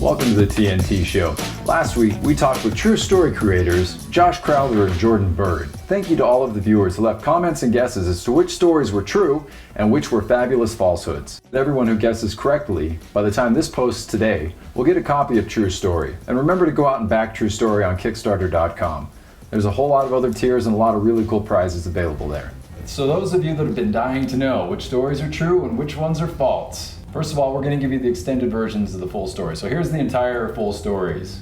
Welcome to the TNT Show. Last week, we talked with True Story creators Josh Crowther and Jordan Bird. Thank you to all of the viewers who left comments and guesses as to which stories were true and which were fabulous falsehoods. Everyone who guesses correctly, by the time this posts today, will get a copy of True Story. And remember to go out and back True Story on Kickstarter.com. There's a whole lot of other tiers and a lot of really cool prizes available there. So those of you that have been dying to know which stories are true and which ones are false, first of all, we're going to give you the extended versions of the full story. So here's the entire full stories.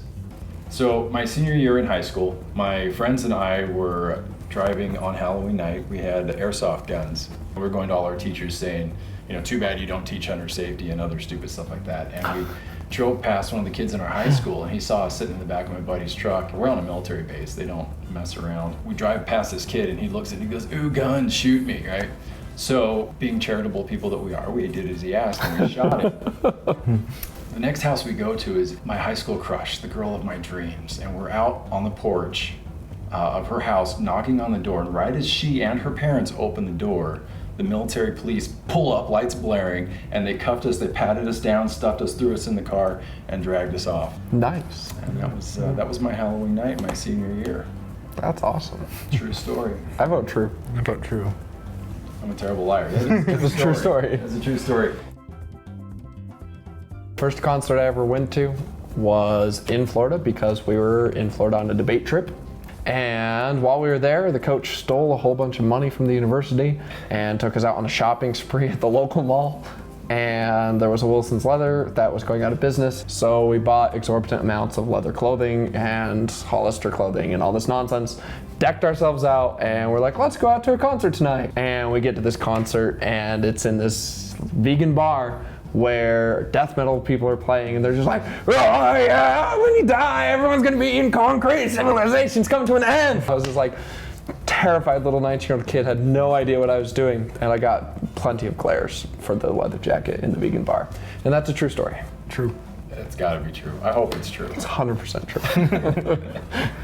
So my senior year in high school, my friends and I were driving on Halloween night. We had airsoft guns. We were going to all our teachers saying, you know, too bad you don't teach hunter safety and other stupid stuff like that. And we drove past one of the kids in our high school and he saw us sitting in the back of my buddy's truck. We're on a military base. They don't mess around. We drive past this kid and he looks at it and he goes, "Ooh, guns, shoot me," right? So, being charitable people that we are, we did as he asked and we shot him. The next house we go to is my high school crush, the girl of my dreams, and we're out on the porch of her house knocking on the door, and right as she and her parents open the door, the military police pull up, lights blaring, and they cuffed us, they patted us down, stuffed us, threw us in the car, and dragged us off. Nice. And that was my Halloween night, my senior year. That's awesome. True story. I vote true. I vote true. I'm a terrible liar. It's a true story. It's a true story. First concert I ever went to was in Florida because we were in Florida on a debate trip. And while we were there, the coach stole a whole bunch of money from the university and took us out on a shopping spree at the local mall. And there was a Wilson's Leather that was going out of business. So we bought exorbitant amounts of leather clothing and Hollister clothing and all this nonsense, decked ourselves out, and we're like, let's go out to a concert tonight. And we get to this concert and it's in this vegan bar where death metal people are playing and they're just like, "Oh yeah, when you die, everyone's gonna be eating concrete, civilization's coming to an end." I was just like, terrified little 19-year-old kid, had no idea what I was doing, and I got plenty of glares for the leather jacket in the vegan bar. And that's a true story. True. It's gotta be true. I hope it's true. It's 100% true.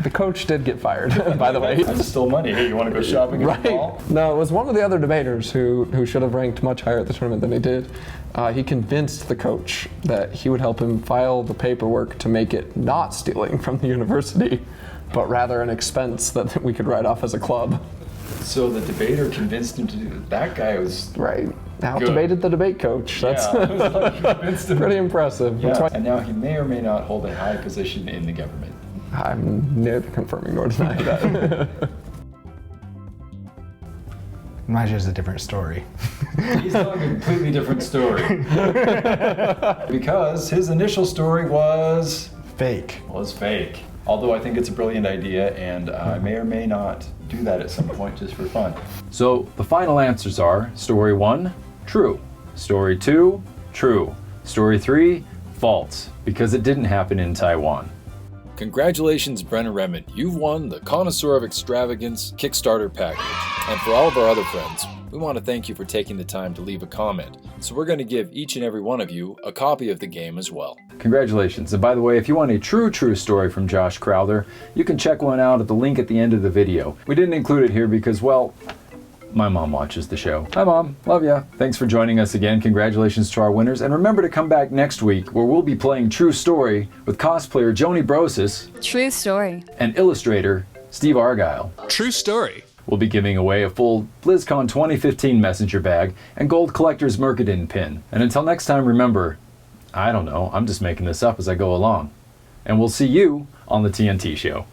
The coach did get fired, by the way. I just stole money. Hey, you wanna go shopping at the mall? No, it was one of the other debaters who should have ranked much higher at the tournament than he did. He convinced the coach that he would help him file the paperwork to make it not stealing from the university, but rather an expense that we could write off as a club. So the debater convinced him to do it. That guy was right. Out-debated the debate coach. That's convinced him. Pretty impressive. Yeah. And now he may or may not hold a high position in the government. I'm neither confirming nor denying that. Mine's just a different story. He's telling a completely different story. Because his initial story was Fake. Although I think it's a brilliant idea, and I may or may not do that at some point just for fun. So the final answers are: story 1, true; story 2, true; story 3, false, because it didn't happen in Taiwan. Congratulations, Brenna Remond. You've won the Connoisseur of Extravagance Kickstarter package. And for all of our other friends, we want to thank you for taking the time to leave a comment. So we're going to give each and every one of you a copy of the game as well. Congratulations. And by the way, if you want a true story from Josh Crowther, you can check one out at the link at the end of the video. We didn't include it here because, well, my mom watches the show. Hi Mom, love ya. Thanks for joining us again. Congratulations to our winners. And remember to come back next week where we'll be playing True Story with cosplayer Joni Brosis. True story. And illustrator Steve Argyle. True story. We'll be giving away a full BlizzCon 2015 messenger bag and gold collector's Mercadin pin. And until next time, remember, I don't know, I'm just making this up as I go along. And we'll see you on the TNT Show.